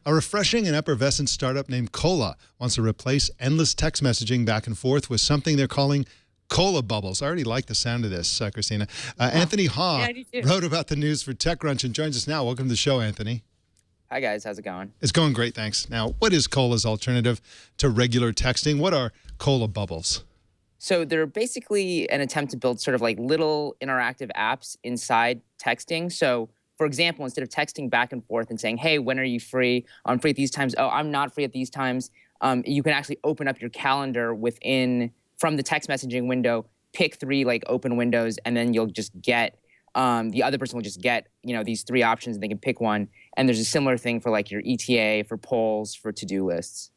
A refreshing and effervescent startup named Cola wants to replace endless text messaging back and forth with something they're calling Cola bubbles. I already like the sound of this, Christina. Anthony Ha wrote about the news for TechCrunch and joins us now. Welcome to the show, Anthony. Hi, guys. How's it going? It's going great, thanks. Now, what is Cola's alternative to regular texting? What are Cola bubbles? So they're basically an attempt to build sort of like little interactive apps inside texting. So, for example, instead of texting back and forth and saying, hey, when are you free? I'm free at these times. Oh, I'm not free at these times. You can actually open up your calendar from the text messaging window, pick 3 like open windows, and then you'll just get the other person will just get, these 3 options and they can pick one. And there's a similar thing for like your ETA, for polls, for to-do lists.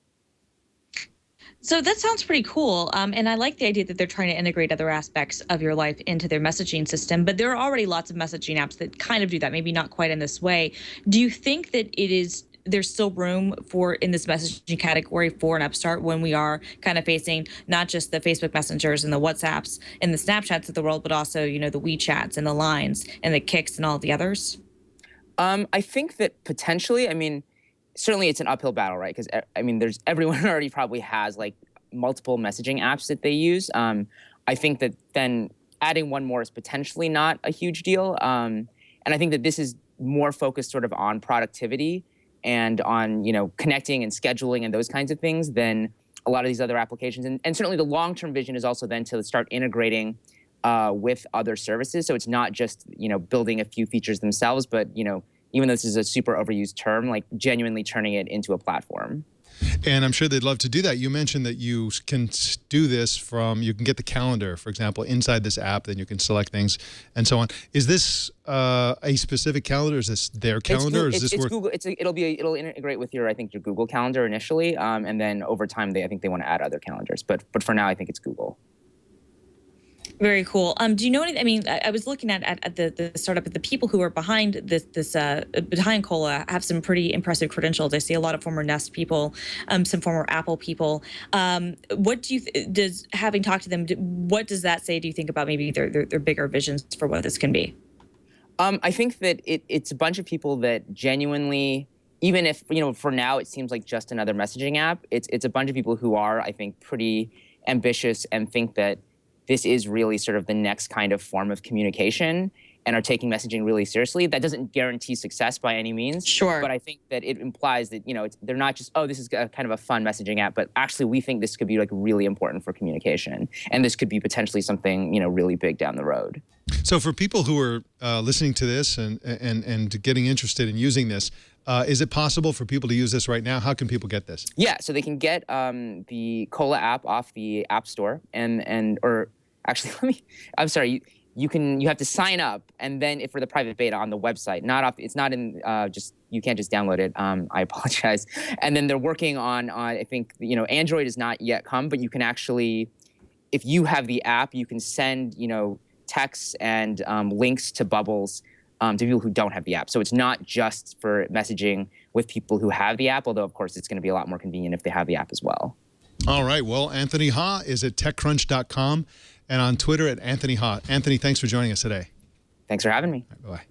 So that sounds pretty cool. And I like the idea that they're trying to integrate other aspects of your life into their messaging system. But there are already lots of messaging apps that kind of do that, maybe not quite in this way. Do you think that there's still room in this messaging category for an upstart when we are kind of facing not just the Facebook Messengers and the WhatsApps and the Snapchats of the world, but also, the WeChats and the Lines and the Kicks and all the others? I think that potentially, certainly it's an uphill battle, right? Because, everyone already probably has like multiple messaging apps that they use. I think that then adding one more is potentially not a huge deal. And I think that this is more focused sort of on productivity and on, connecting and scheduling and those kinds of things than a lot of these other applications. And certainly the long-term vision is also then to start integrating with other services. So it's not just, building a few features themselves, but, even though this is a super overused term, like genuinely turning it into a platform. And I'm sure they'd love to do that. You mentioned that you can do this you can get the calendar, for example, inside this app, then you can select things and so on. Is this a specific calendar? Is this their calendar? It's Google. It'll integrate with your Google Calendar initially, and then over time I think they want to add other calendars. But for now, I think it's Google. Very cool. Do you know anything? I was looking at the startup, but the people who are behind behind Cola have some pretty impressive credentials. I see a lot of former Nest people, some former Apple people. What do you having talked to them? What does that say? Do you think about maybe their bigger visions for what this can be? I think that it's a bunch of people that genuinely, even if for now it seems like just another messaging app, it's a bunch of people who are, I think, pretty ambitious and think that this is really sort of the next kind of form of communication and are taking messaging really seriously. That doesn't guarantee success by any means. Sure. But I think that it implies that, they're not just, this is kind of a fun messaging app, but actually we think this could be like really important for communication. And this could be potentially something, really big down the road. So for people who are listening to this and getting interested in using this, is it possible for people to use this right now? How can people get this? Yeah, so they can get the Cola app off the App Store actually, you have to sign up, and then for the private beta on the website, you can't just download it. I apologize. And then they're working on I think, Android has not yet come, but you can actually, if you have the app, you can send, texts and links to bubbles to people who don't have the app. So it's not just for messaging with people who have the app, although of course it's going to be a lot more convenient if they have the app as well. All right. Well, Anthony Ha is at TechCrunch.com and on Twitter at Anthony Ha. Anthony, thanks for joining us today. Thanks for having me. Right, bye-bye.